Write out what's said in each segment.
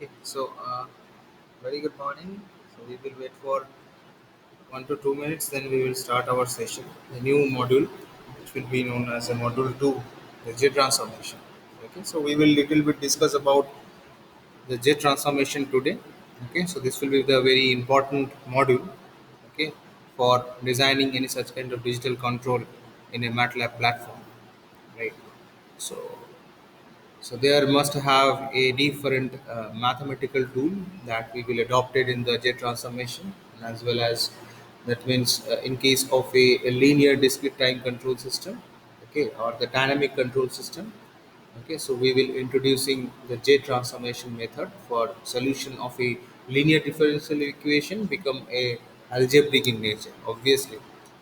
Okay, so very good morning. So we will wait for 1 to 2 minutes, then we will start our session. The new module, which will be known as a module two, the J transformation. Okay, so we will little bit discuss about the J transformation today. Okay, so this will be the very important module. Okay, for designing any such kind of digital control in a MATLAB platform, right? So there must have a different mathematical tool that we will adopt it in the J transformation, as well as that means in case of a linear discrete time control system, okay, or the dynamic control system. Okay, so we will introducing the J transformation method for solution of a linear differential equation become a algebraic in nature, obviously,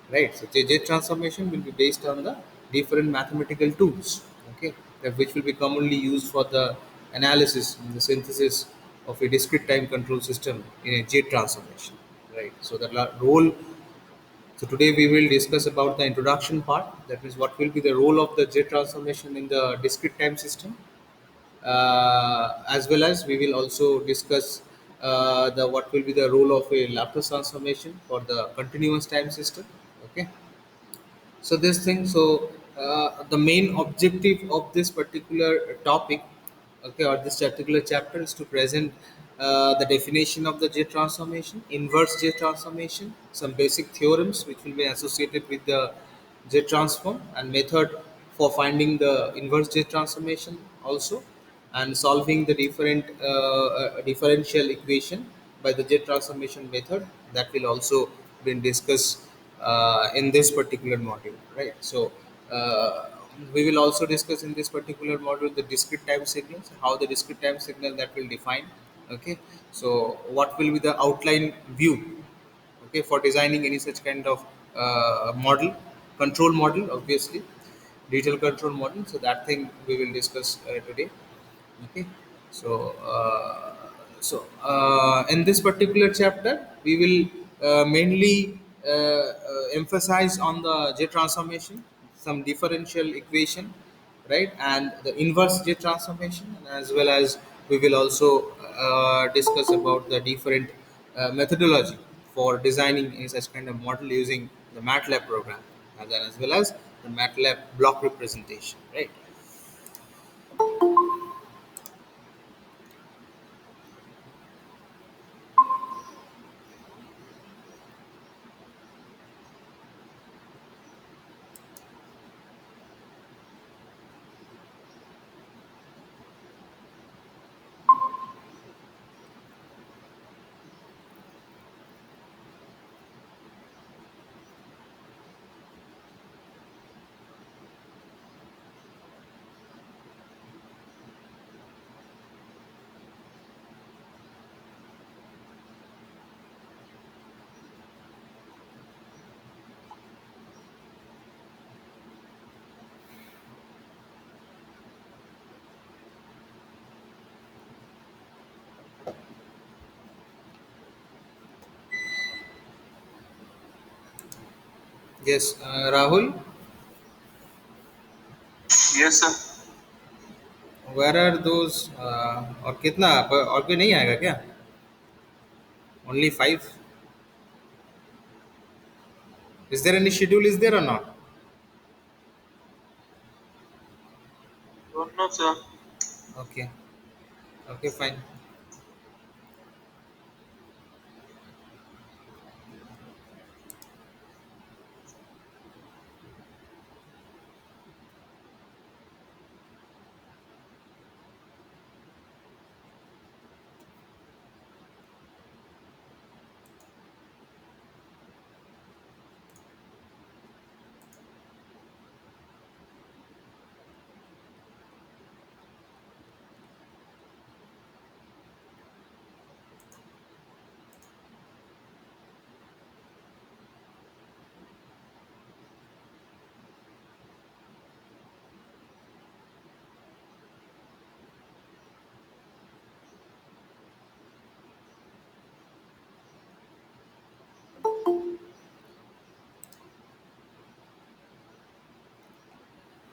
right? So J transformation will be based on the different mathematical tools, okay, which will be commonly used for the analysis and the synthesis of a discrete time control system in a J transformation, right? So the role. So today we will discuss about the introduction part. That means what will be the role of the J transformation in the discrete time system, as well as we will also discuss the what will be the role of a Laplace transformation for the continuous time system. Okay, so this thing, so the main objective of this particular topic, okay, or this particular chapter is to present the definition of the J transformation, inverse J transformation, some basic theorems which will be associated with the J transform, and method for finding the inverse J transformation also, and solving the different differential equation by the J transformation method, that will also be discussed in this particular module, right? So we will also discuss in this particular module the discrete time signals, how the discrete time signal that will define. Okay, so what will be the outline view, okay, for designing any such kind of model, control model, obviously digital control model. So that thing we will discuss today. Okay, so So, in this particular chapter, we will mainly emphasize on the J transformation, some differential equation, right, and the inverse J transformation, and as well as we will also discuss about the different methodology for designing such kind of model using the MATLAB program, as well as the MATLAB block representation, right? Yes, Rahul. Yes, sir. Where are those और कितना और कोई नहीं आएगा क्या? Only five? Is there any schedule? Is there or not? Don't know, sir. Okay. Okay, fine.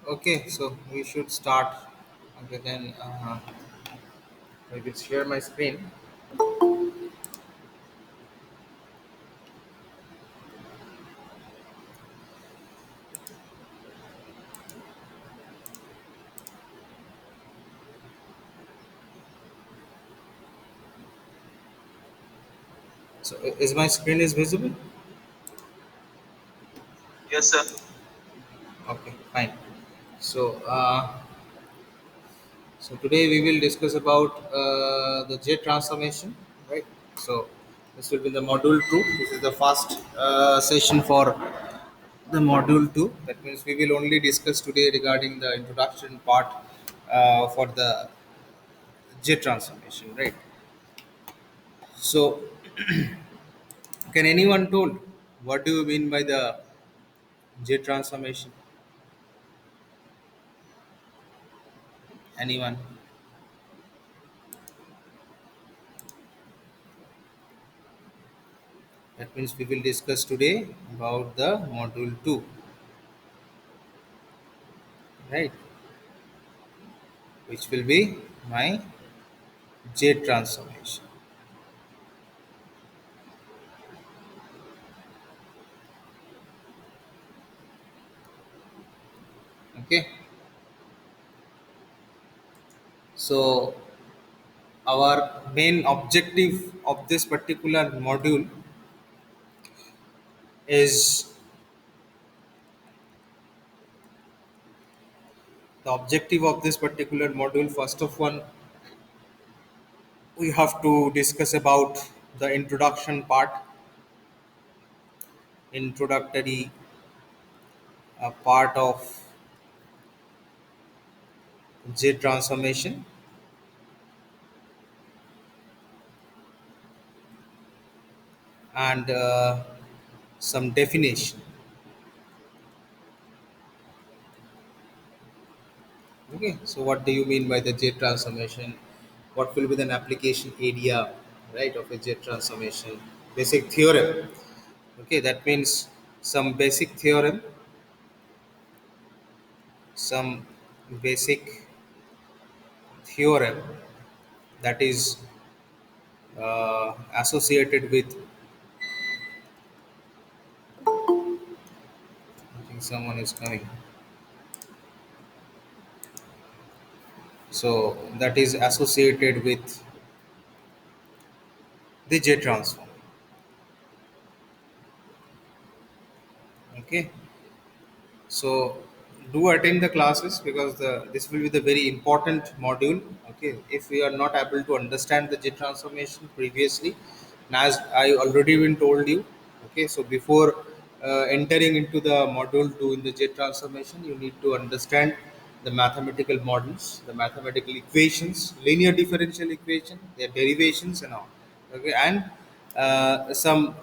Okay, so we should start. Okay, then I will share my screen. So, is my screen is visible? Yes, sir. Okay, fine. So, so today we will discuss about the J transformation, right? So, this will be the module two. This is the first session for the module 2. That means we will only discuss today regarding the introduction part for the J transformation, right? So can anyone told what do you mean by the J transformation? Anyone? That means we will discuss today about the module 2, right, which will be my J transformation. Okay, so our main objective of this particular module is the objective of this particular module. First of one, we have to discuss about the introduction part, introductory part of J transformation, and some definition. Okay, so what do you mean by the J transformation? what will be the application area, right, of a jet transformation, basic theorem. Okay, that means some basic theorem, some basic theorem that is associated with. I think someone is coming. So that is associated with the jet transform. Okay, so do attend the classes because this will be the very important module. Okay, if we are not able to understand the jet transformation previously, and as I already been told you, okay, so before entering into the module 2 in the jet transformation, you need to understand the mathematical models, the mathematical equations, linear differential equation, their derivations and all. Okay, and some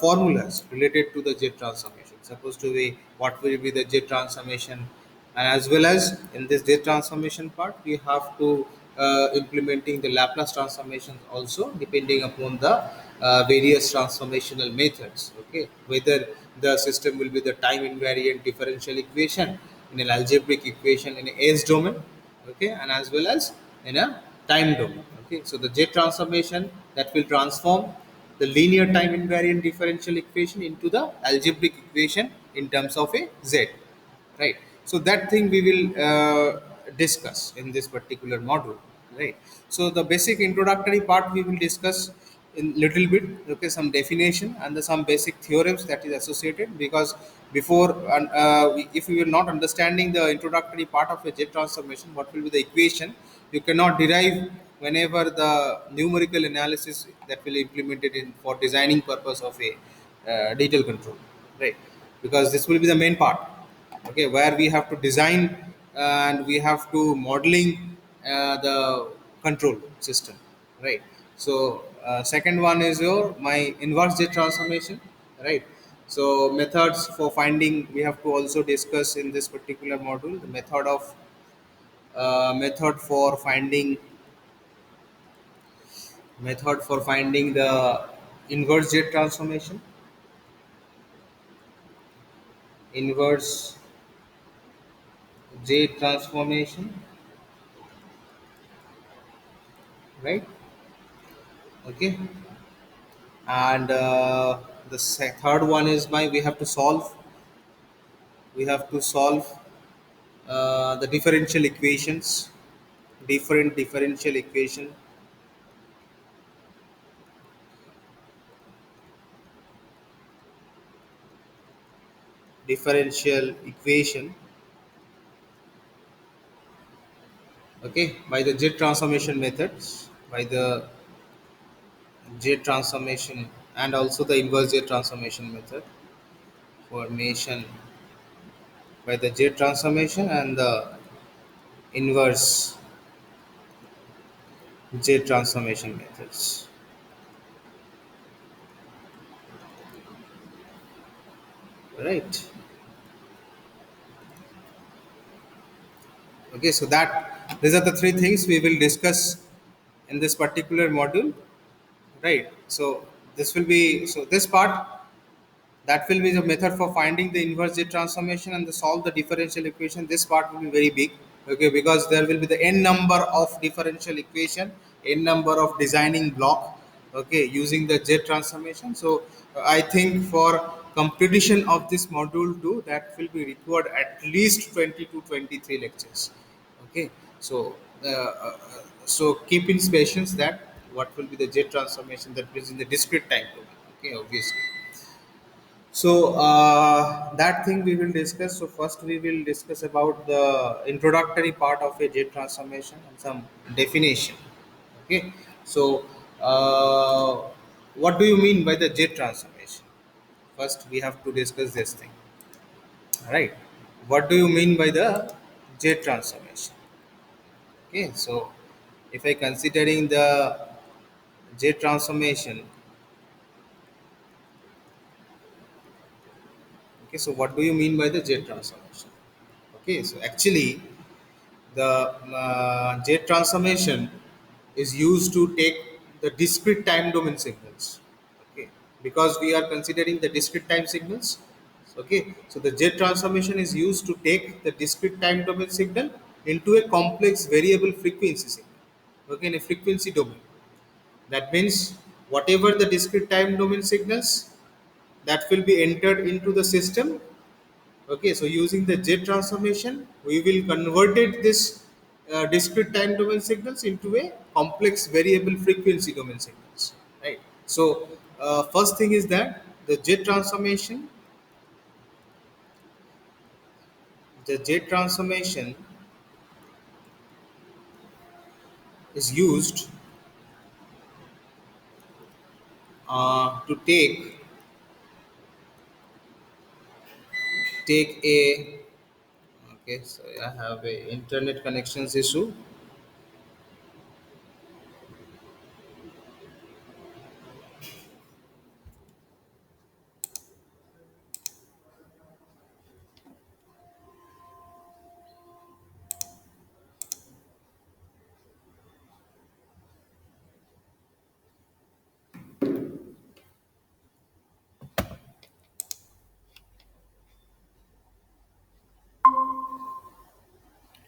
formulas related to the jet transformation. Supposed to be what will be the jet transformation, and as well as in this jet transformation part, we have to implementing the Laplace transformations also, depending upon the various transformational methods. Okay, whether the system will be the time invariant differential equation in an algebraic equation in a S domain, okay, and as well as in a time domain. Okay, so the jet transformation that will transform the linear time invariant differential equation into the algebraic equation in terms of a z, right? So that thing we will discuss in this particular module, right? So the basic introductory part we will discuss in little bit, okay, some definition and some basic theorems that is associated, because before if you are not understanding the introductory part of a jet transformation, what will be the equation, you cannot derive whenever the numerical analysis that will implemented in for designing purpose of a detail control, right? Because this will be the main part, okay, where we have to design and we have to modeling the control system, right? So second one is your my inverse jet transformation, right? So methods for finding we have to also discuss in this particular module, the method for finding the inverse jet transformation, inverse jet transformation, right? Okay, and third one is my we have to solve the differential equations, different differential equation, differential equation, okay, by the jet transformation methods, by the jet transformation and also the inverse jet transformation method, formation by the jet transformation and the inverse jet transformation methods, right? Okay, so that these are the three things we will discuss in this particular module, right? So this part, that will be the method for finding the inverse jet transformation and the solve the differential equation. This part will be very big, okay, because there will be the n number of differential equation, n number of designing block, okay, using the jet transformation. So I think for completion of this module 2, that will be required at least 20 to 23 lectures, okay. So keep in patience that what will be the jet transformation that is in the discrete time domain, okay, obviously. So that thing we will discuss. So first we will discuss about the introductory part of a jet transformation and some definition. Okay. So what do you mean by the jet transformation? First we have to discuss this thing. Right. What do you mean by the jet transformation? Okay. So if I considering the jet transformation, okay. So what do you mean by the jet transformation? Okay. So actually the jet transformation. is used to take the discrete time domain signals. Okay, because we are considering the discrete time signals. Okay, so the jet transformation is used to take the discrete time domain signal into a complex variable frequency signal. Okay, in a frequency domain. That means whatever the discrete time domain signals that will be entered into the system. Okay, so using the jet transformation, we will converted this discrete time domain signals into a complex variable frequency domain signals, right? So first thing is that the jet transformation is used to take a. Okay, so I have a internet connections issue.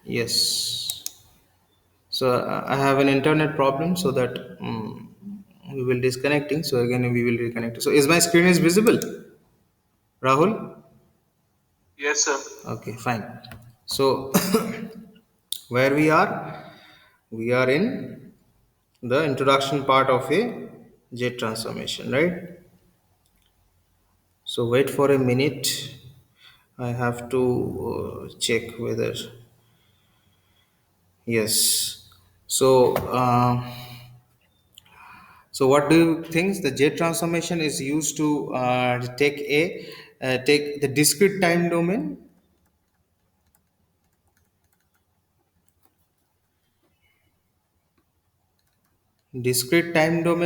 Yes. So I have an internet problem, so that we will disconnecting. So again we will reconnect. So is my screen is visible, Rahul? Yes, sir. Okay, fine. So where we are in the introduction part of a jet transformation, right? So wait for a minute. I have to check whether yes. So. So, what do you think the jet transformation is used to take the discrete time domain,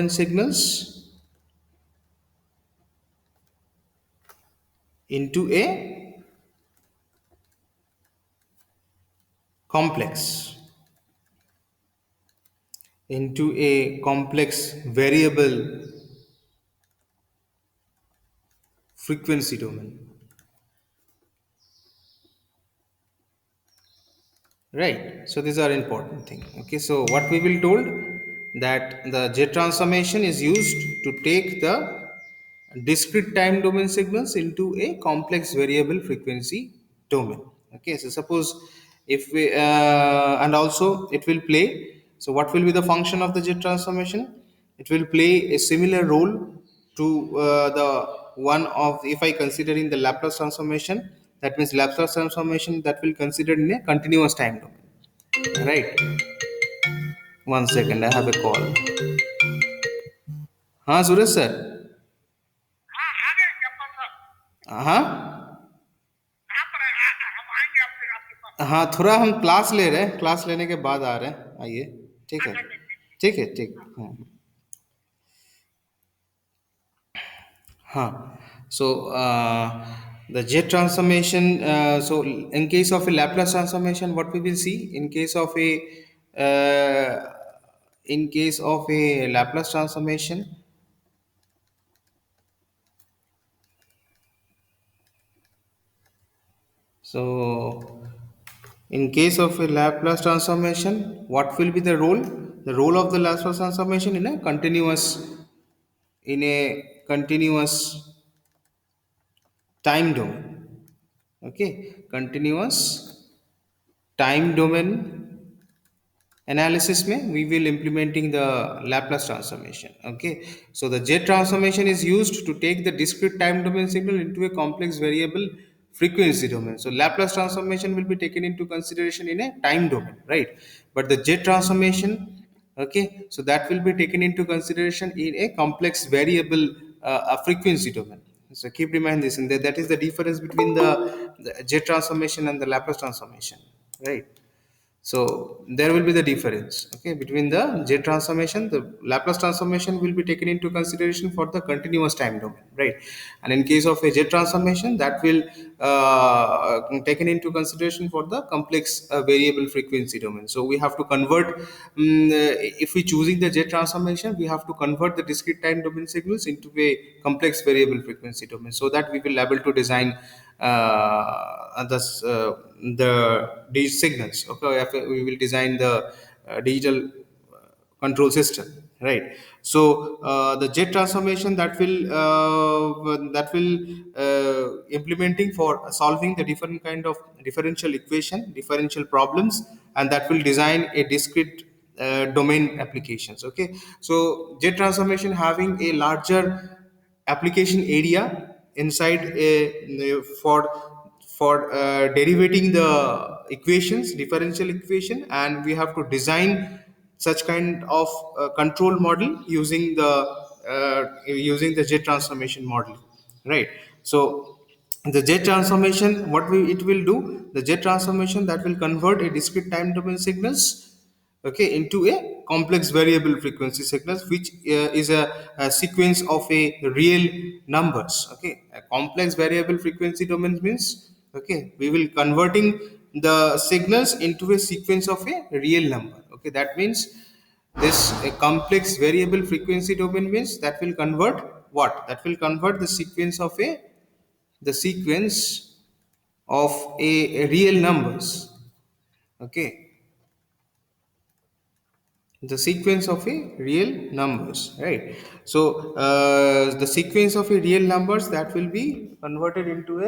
signals into a complex, variable frequency domain, right? So these are important thing. Okay, so what we will told that the jet transformation is used to take the discrete time domain signals into a complex variable frequency domain. Okay, so suppose if we and also it will play. So what will be the function of the jet transformation? It will play a similar role to the one of, if I consider in the Laplace transformation, that means Laplace transformation that will consider in a continuous time domain, right? One second, I have a call. हाँ सूरज sir. हाँ आ गए क्या पास? हाँ. कहाँ पर है? हम आएंगे आपके आपके पास। हाँ, थोड़ा हम क्लास ले रहे हैं, क्लास लेने के बाद आ रहे हैं, आइए. ठीक है. अच्छा अच्छा ठीक ठीक। ठीक है, ठीक. हाँ. हाँ. So the jet transformation, so in case of a Laplace transformation, what we will see in case of a Laplace transformation. So in case of a Laplace transformation, what will be the role? The role of the Laplace transformation in a continuous time domain. Okay, continuous time domain analysis में we will implementing the Laplace transformation. Okay, so the jet transformation is used to take the discrete time domain signal into a complex variable frequency domain. So Laplace transformation will be taken into consideration in a time domain, right? But the jet transformation, okay, so that will be taken into consideration in a complex variable a frequency domain. So keep in mind this, and that is the difference between the jet transformation and the Laplace transformation, right? So there will be the difference, okay, between the jet transformation. The Laplace transformation will be taken into consideration for the continuous time domain, right? And in case of a jet transformation, that will taken into consideration for the complex variable frequency domain. So we have to convert, if we choosing the jet transformation, we have to convert the discrete time domain signals into a complex variable frequency domain, so that we will able to design these signals. Okay, we will design the digital control system, right? So the jet transformation that will implementing for solving the different kind of differential problems, and that will design a discrete domain applications. Okay, so jet transformation having a larger application area inside a for derivating the equations, differential equation, and we have to design such kind of control model using the jet transformation model, right? So the jet transformation, what it will do, the jet transformation that will convert a discrete time domain signals, okay, into a complex variable frequency signals, which is a sequence of a real numbers. Okay, a complex variable frequency domain means, okay, we will converting the signals into a sequence of a real number. Okay, that means this a complex variable frequency domain means that will convert what, that will convert the sequence of a real numbers. Okay, the sequence of a real numbers, right? So the sequence of a real numbers that will be converted into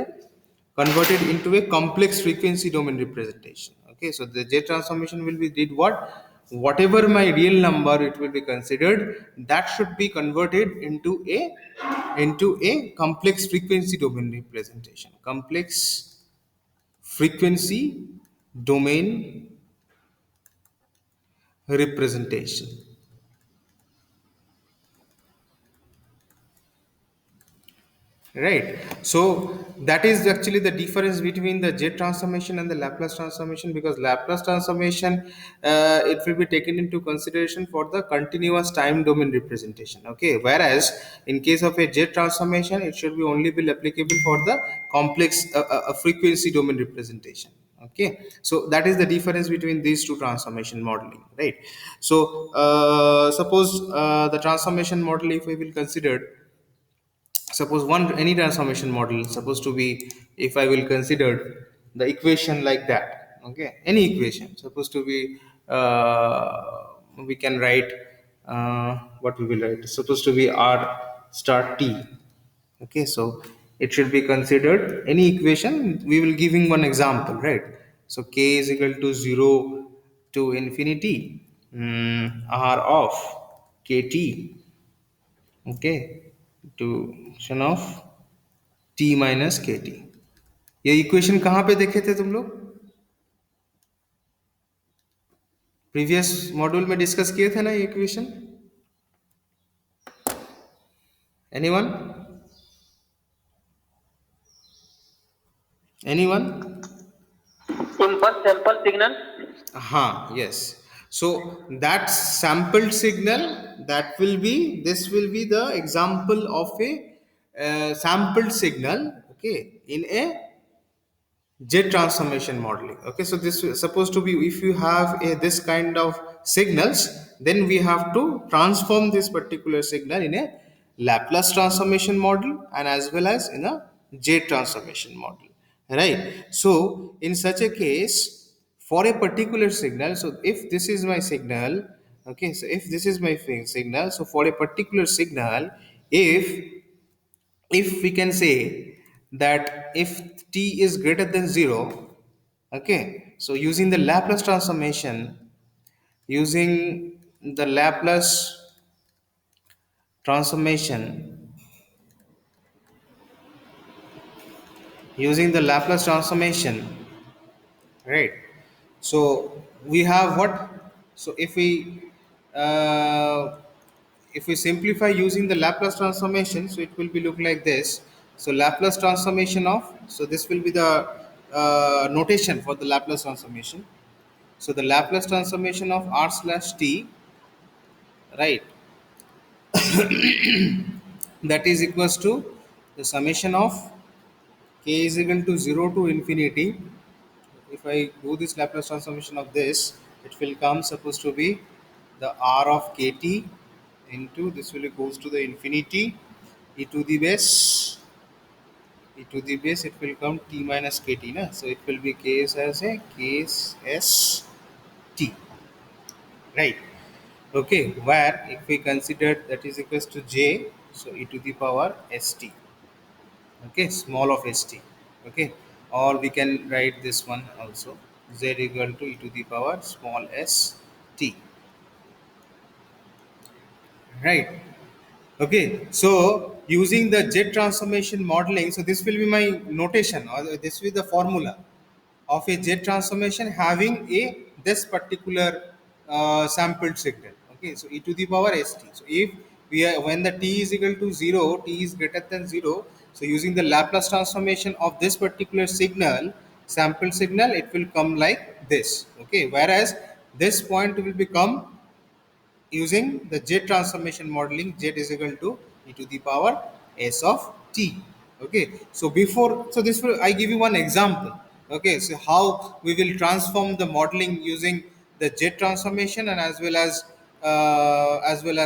a complex frequency domain representation. Okay, so the jet transformation will be did what, whatever my real number it will be considered, that should be converted into a complex frequency domain representation, complex frequency domain representation. Right. So that is actually the difference between the jet transformation and the Laplace transformation, because Laplace transformation, it will be taken into consideration for the continuous time domain representation. Okay. Whereas in case of a jet transformation, it should be only be applicable for the complex frequency domain representation. Okay, so that is the difference between these two transformation modeling, right? So suppose the transformation model, if we will consider, suppose one any transformation model supposed to be, if I will consider the equation like that. Okay, any equation supposed to be, we can write, what we will write, supposed to be r star t. Okay, so it should be considered any equation, we will giving one example, right? So k is equal to 0 to infinity, r of kt, okay, to function of t minus के T. ये equation कहाँ पे देखे थे तुम लोग, previous module में discuss किए थे ना ये equation, anyone, anyone? In first sample signal, हाँ, yes. So that sampled signal, that will be, this will be the example of a sampled signal, okay, in a jet transformation modeling. Okay, so this is supposed to be, if you have this kind of signals, then we have to transform this particular signal in a Laplace transformation model, and as well as in a jet transformation model, right? So in such a case, for a particular signal, so if this is my signal, okay, so if this is my signal, so for a particular signal, if we can say that if t is greater than 0, okay, so using the Laplace transformation using the Laplace transformation, right? So we have what, so if we simplify using the Laplace transformation, so it will be look like this. So Laplace transformation of, so this will be the notation for the Laplace transformation. So the Laplace transformation of r slash t, right, that is equals to the summation of k is equal to 0 to infinity. If I do this Laplace transformation of this, it will come supposed to be the r of kt into this will goes to the infinity e to the base it will come t minus kt na, so it will be case as a case s t, right. Okay, where if we consider that is equals to j, so e to the power st, okay, small of st, okay, or we can write this one also, z equal to e to the power small s t, right. Okay, so using the jet transformation modeling, so this will be my notation or this will be the formula of a jet transformation having a this particular sampled signal. Okay, so e to the power st. So if we are when the t is equal to 0, t is greater than 0, so using the Laplace transformation of this particular signal, sampled signal, it will come like this. Okay, whereas this point will become using the jet transformation modeling, jet is equal to e to the power s of t. Okay, so before, so this will I give you one example. Okay, so how we will transform the modeling using the jet transformation and as well as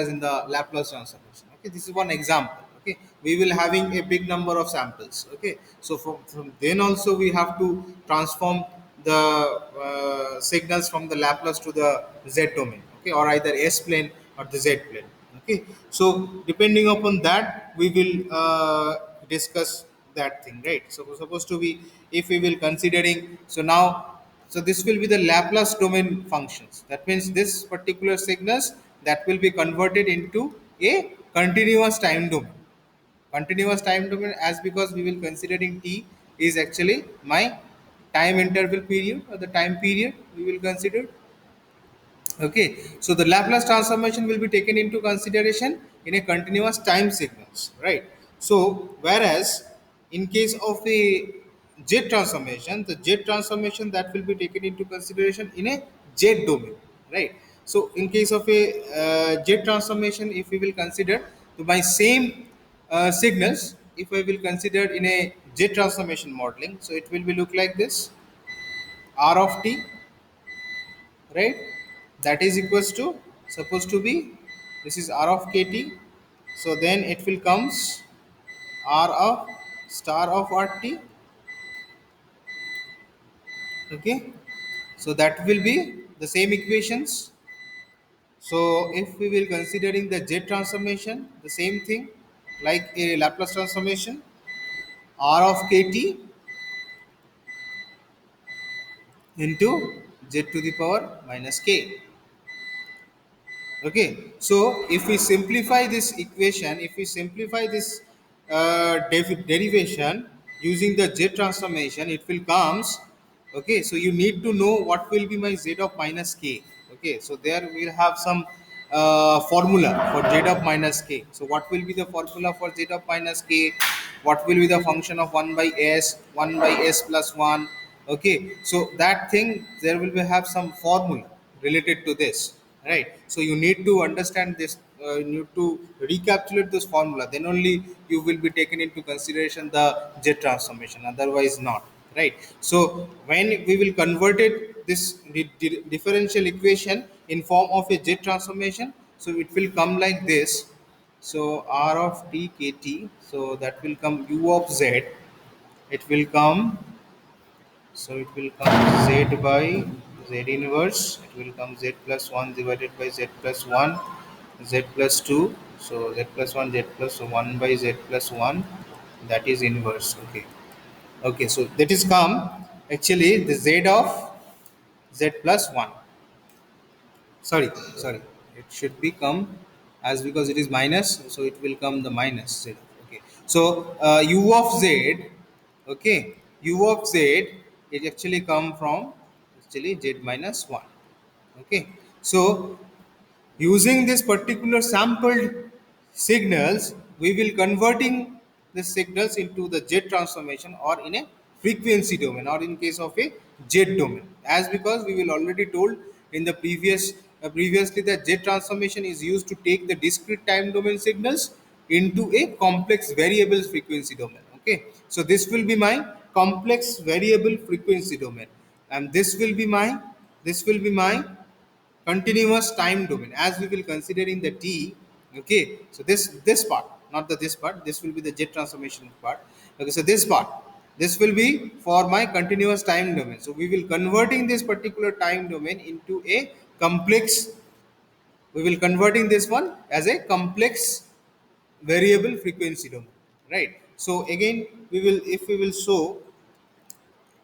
in the Laplace transformation. Okay, this is one example. Okay, we will having a big number of samples. Okay, so from then also we have to transform the signals from the Laplace to the z domain, okay, or either s plane or the z plane. Okay, so depending upon that we will discuss that thing, right. So supposed to be, if we will considering, so now, so this will be the Laplace domain functions, that means this particular signals that will be converted into a continuous time domain. Continuous time domain, as because we will considering t is actually my time interval period or the time period we will consider. Okay, so the Laplace transformation will be taken into consideration in a continuous time sequence, right. So whereas in case of a jet transformation, the jet transformation that will be taken into consideration in a jet domain, right. So in case of a jet transformation, if we will consider to my same signals, if I will consider in a jet transformation modeling, so it will be look like this, r of t, right, that is equals to supposed to be, this is r of kt, so then it will comes r of star of rt. Okay, so that will be the same equations. So if we will considering the jet transformation, the same thing like a Laplace transformation, r of kt into z to the power minus k. Okay, so if we simplify this equation, if we simplify this derivation using the z transformation, it will comes. Okay, so you need to know what will be my z of minus k. Okay, so there we'll have some formula for z of minus k. So what will be the formula for z of minus k? What will be the function of 1 by s, 1 by s plus 1? Okay, so that thing there will be have some formula related to this, right. So you need to understand this, you need to recapitulate this formula, then only you will be taken into consideration the jet transformation, otherwise not, right. So when we will convert it this differential equation in form of a jet transformation, so it will come like this. So r of t kt, so that will come u of z, it will come, so it will come z by z inverse. It will come z plus 1 divided by z plus 1, z plus 2. So z plus 1, z plus 1 by z plus 1. That is inverse. Okay. Okay. So that is come actually the z of z plus 1. Sorry. It should become as because it is minus, so it will come the minus z. Okay. So u of z, okay, u of z, it actually come from actually z minus 1. Okay. So using this particular sampled signals, we will converting the signals into the jet transformation or in a frequency domain, or in case of a Z domain, as because we will already told in the previously that Z transformation is used to take the discrete time domain signals into a complex variable frequency domain. Okay, so this will be my complex variable frequency domain, and this will be my continuous time domain, as we will consider in the T. Okay, so this part, not the this part, this will be the jet transformation part. Okay, so this part, this will be for my continuous time domain. So we will converting this particular time domain into a complex, we will converting this one as a complex variable frequency domain, right? So again, we will, if we will show,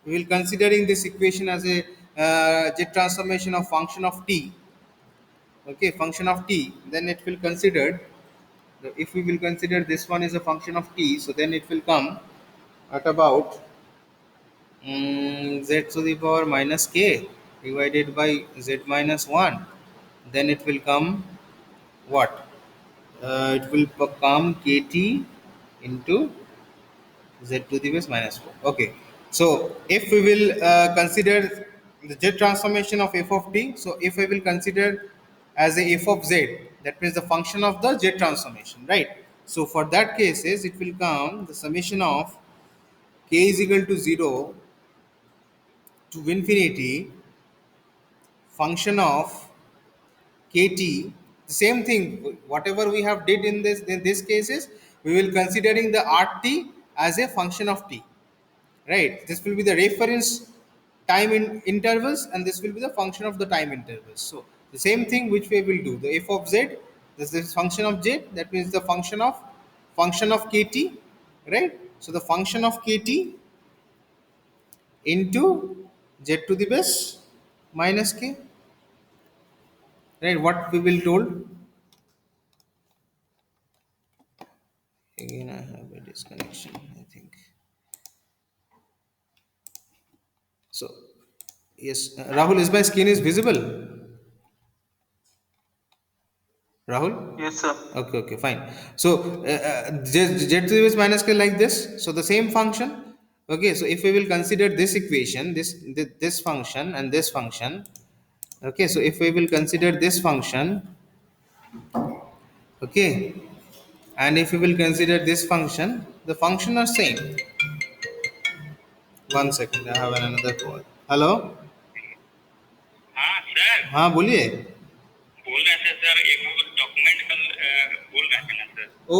we will considering this equation as a jet transformation of function of t. Okay, function of t, then it will consider, if we will consider this one is a function of t, so then it will come at about z to the power minus k divided by z minus 1. Then it will come what, it will become kt into z to the base minus 4. Okay, so if we will consider the jet transformation of f of t, so if I will consider as a f of z, that means the function of the jet transformation, right? So for that cases, it will come the summation of k is equal to 0 to infinity function of kt. The same thing, whatever we have did in this cases, we will considering the rt as a function of t, right? This will be the reference time in intervals, and this will be the function of the time intervals. So the same thing which we will do, the f of z, this is function of z, that means the function of kt, right? So the function of kt into z to the base minus k, right? What we will told, again I have a disconnection, I think. So yes, Rahul, is my screen is visible? Rahul? Yes, sir. Okay, okay, fine. So z to the base minus k like this. So the same function. Okay, so if we will consider this equation, this function and this function. Okay, so if we will consider this function, okay, and if we will consider this function, the function are same. One second, I have another call. Hello. हाँ sir, हाँ बोलिए. बोल रहे थे sir, एक वो document कल बोल रहे थे ना सर. ओ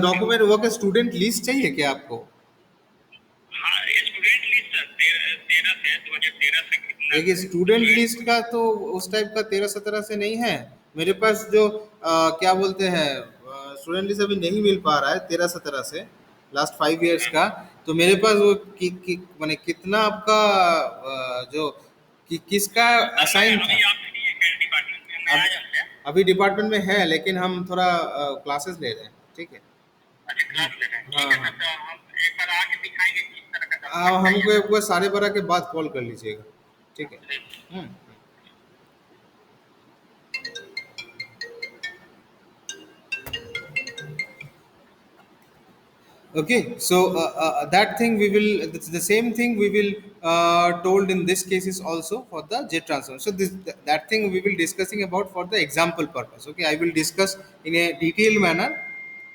डॉक्यूमेंट वो का स्टूडेंट लिस्ट चाहिए क्या आपको? हाँ, स्टूडेंट लिस्ट सर 13 से 2013 से कितना देखिए, स्टूडेंट लिस्ट का तो उस टाइप का 13-17 से नहीं है मेरे पास, जो क्या बोलते हैं, स्टूडेंट लिस्ट अभी नहीं मिल पा रहा है 13-17 से, लास्ट 5 इयर्स का. तो मेरे पास वो माने कितना आपका जो किसका असाइन था. अभी आप नहीं है डिपार्टमेंट में, मैं आ जाऊँ क्या? अभी डिपार्टमेंट में है, लेकिन हम थोड़ा क्लासेस ले रहे हैं, ठीक है. अच्छा, क्लास ले रहे हैं, ठीक है हाँ, सर. तो हम एक बार आके दिखाएंगे किस तरह का हाँ, डॉक्यूमेंट हमको चाहिए. एक बार 12:30 के बाद कॉल कर लीजिएगा, ठीक है. हम्म. Okay, so that thing we will, the same thing we will told in this cases also for the jet transform. So that thing we will discussing about for the example purpose. Okay, I will discuss in a detailed manner.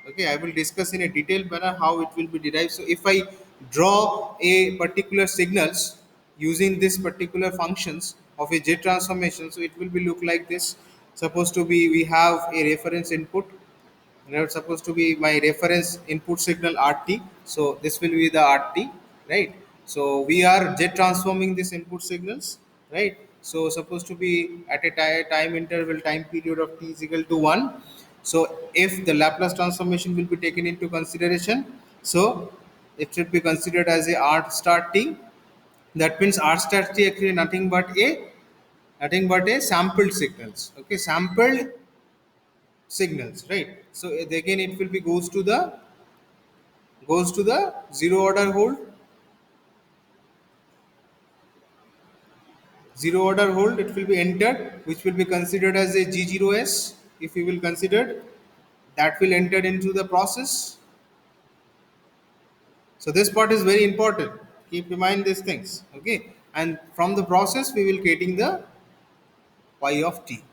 Okay, I will discuss in a detailed manner how it will be derived. So if I draw a particular signals using this particular functions of a jet transformation, so it will be look like this. Supposed to be, we have a reference input, it's supposed to be my reference input signal rt, so this will be the rt, right? So we are jet transforming this input signals, right? So supposed to be at a time interval, time period of t is equal to 1. So if the Laplace transformation will be taken into consideration, so it should be considered as a r star t. That means r star t actually nothing but a sampled signals. Okay, sampled signals, right? So again it will be goes to the zero order hold, it will be entered, which will be considered as a g0s. If we will consider, that will enter into the process. So this part is very important. Keep in mind these things. Okay, and from the process we will getting the y of t.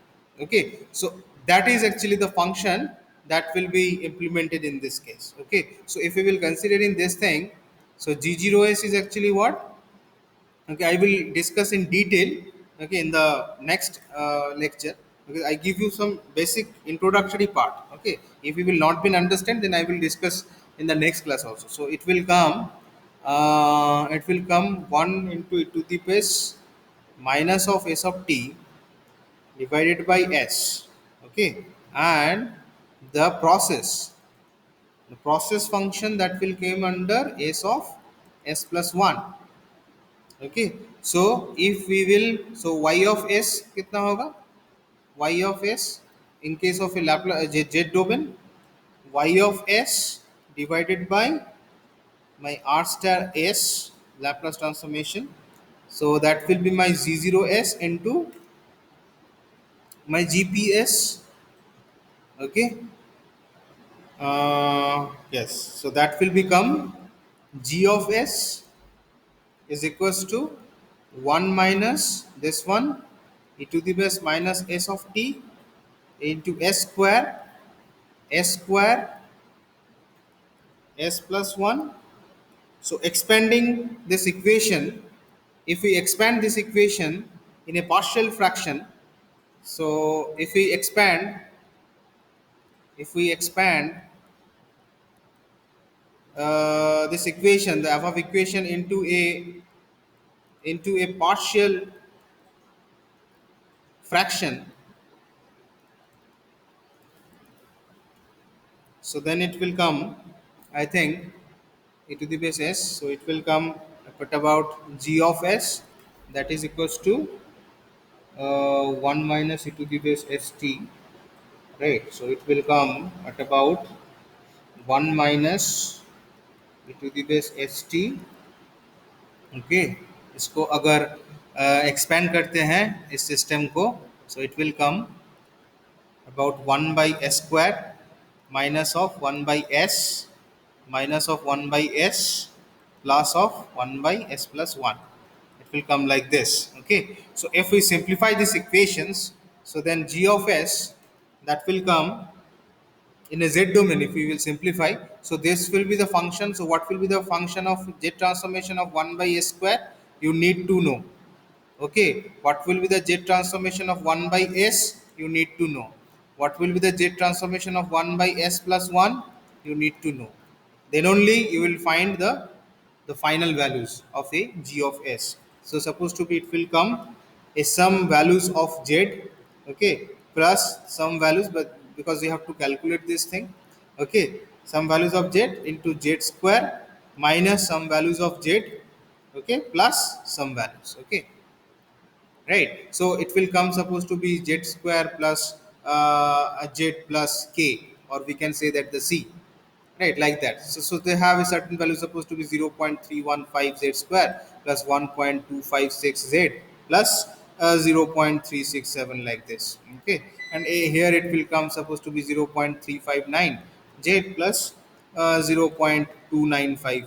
Okay, so that is actually the function that will be implemented in this case. Okay, so if we will consider in this thing, so g0s is actually what? Okay, I will discuss in detail, okay, in the next lecture, because I give you some basic introductory part. Okay, if you will not been understand, then I will discuss in the next class also. So it will come 1 into e to the base minus of s of t divided by s. Okay, and the process function that will came under s of s plus 1. Okay, so if we will, so y of s कितना होगा? Y of s in case of a Laplace z domain, y of s divided by my r star s Laplace transformation. So that will be my z0s into my gps. Okay, yes, so that will become g of s is equals to 1 minus this one e to the base minus s of t into s square s plus 1. So expanding this equation, if we expand this equation in a partial fraction, so if we expand this equation, the above equation into a partial fraction, so then it will come, I think, e to the base s. So it will come at about g of s, that is equals to 1 minus e to the base st, right? So it will come at about 1 minus e to the base st. Okay, इसको अगर expand करते हैं इस system को, so it will come about 1 by s square minus of 1 by s minus of 1 by s plus of 1 by s plus 1. It will come like this. Okay, so if we simplify these equations, so then g of s, that will come in a z domain. If we will simplify, so this will be the function. So what will be the function of z transformation of 1 by s square? You need to know. Okay, what will be the z transformation of 1 by s? You need to know. What will be the z transformation of 1 by s plus 1? You need to know. Then only you will find the final values of a g of s. So supposed to be, it will come a some values of z, okay, plus some values, but because we have to calculate this thing, okay, some values of z into z square minus some values of z, okay, plus some values. Okay, right? So it will come supposed to be z square plus a z plus k, or we can say that the c, right, like that. So they have a certain value supposed to be 0.315 z square plus 1.256 z plus 0.367, like this. Okay, and here it will come supposed to be 0.359 z plus 0.295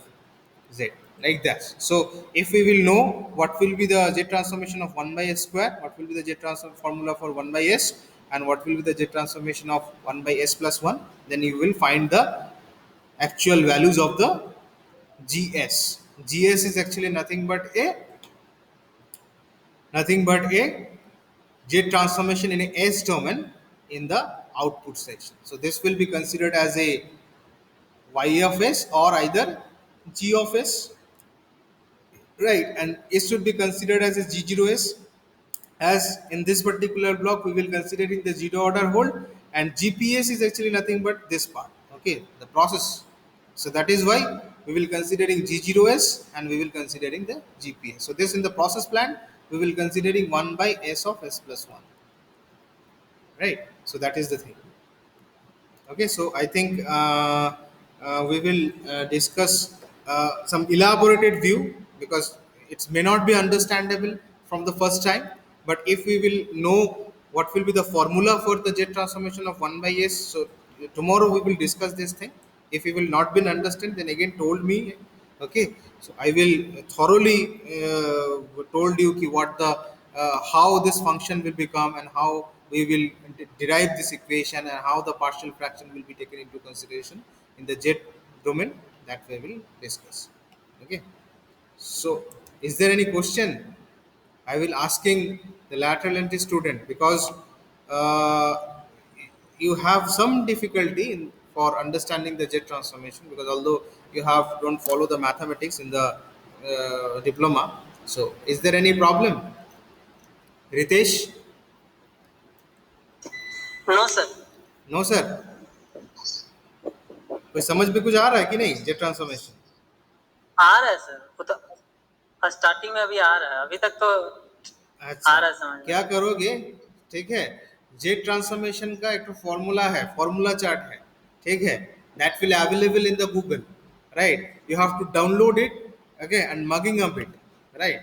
z, like that. So if we will know what will be the z transformation of 1 by s square, what will be the z transform formula for 1 by s, and what will be the z transformation of 1 by s plus 1, then you will find the actual values of the gs is actually nothing but a z transformation in a s domain in the output section. So this will be considered as a y of s or either g of s, right? And it should be considered as a g0s, as in this particular block we will considering the zero order hold, and gps is actually nothing but this part, okay, the process. So that is why we will considering g0s and we will considering the gps. So this in the process plan we will considering 1 by s of s plus 1, right? So that is the thing. Okay, so I think we will discuss some elaborated view, because it may not be understandable from the first time, but if we will know what will be the formula for the z transformation of 1 by s, so tomorrow we will discuss this thing. If you will not been understand, then again told me, Okay, so I will thoroughly told you ki what the how this function will become and how we will derive this equation and how the partial fraction will be taken into consideration in the jet domain, that we will discuss. Okay, so is there any question? I will asking the lateral entry student because uh, you have some difficulty for understanding the jet transformation, because although you have don't follow the mathematics in the diploma. So is there any problem, Ritesh? No, sir. No sir. कोई समझ में कुछ आ रहा है कि नहीं jet transformation? आ रहा है सर, वो तो स्टार्टिंग में अभी आ रहा है, अभी तक तो अच्छा, आ रहा है समझ में। क्या करोगे? ठीक है, जेट ट्रांसफॉर्मेशन का एक फॉर्मूला है, फॉर्मूला चार्ट है, ठीक है, that will available in the Google, right? You have to download it, okay, and mugging up it, right?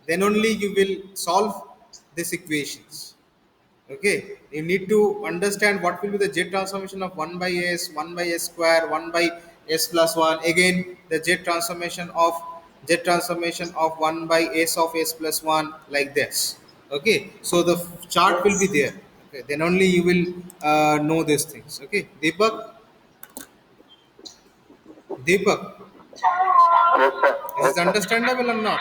Then only you will solve this equations. Okay, you need to understand what will be the jet transformation of 1 by s, 1 by s square, 1 by s plus 1, again the jet transformation of 1 by s of s plus 1, like this. Okay, so the chart will be there. Okay, then only you will know these things. Okay, Deepak, Yes, sir. is it understandable or not?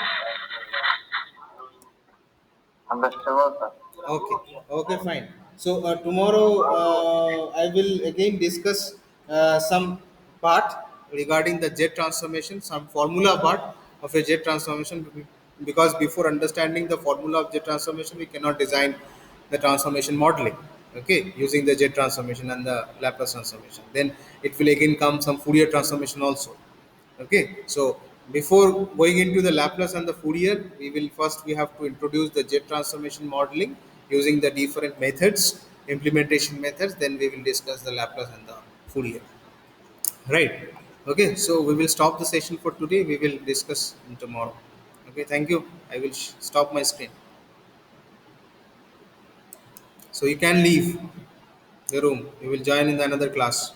Understandable, sir. Okay, okay, fine. So tomorrow I will again discuss some part regarding the jet transformation, some formula part of a jet transformation, because before understanding the formula of jet transformation, we cannot design the transformation modeling. Okay, using the jet transformation and the Laplace transformation. Then it will again come some Fourier transformation also. Okay, so before going into the Laplace and the Fourier, we have to introduce the jet transformation modeling using the different methods, implementation methods. Then we will discuss the Laplace and the Fourier. Right. Okay, so we will stop the session for today. We will discuss tomorrow. Okay, thank you. I will stop my screen. So you can leave the room. You will join in the another class.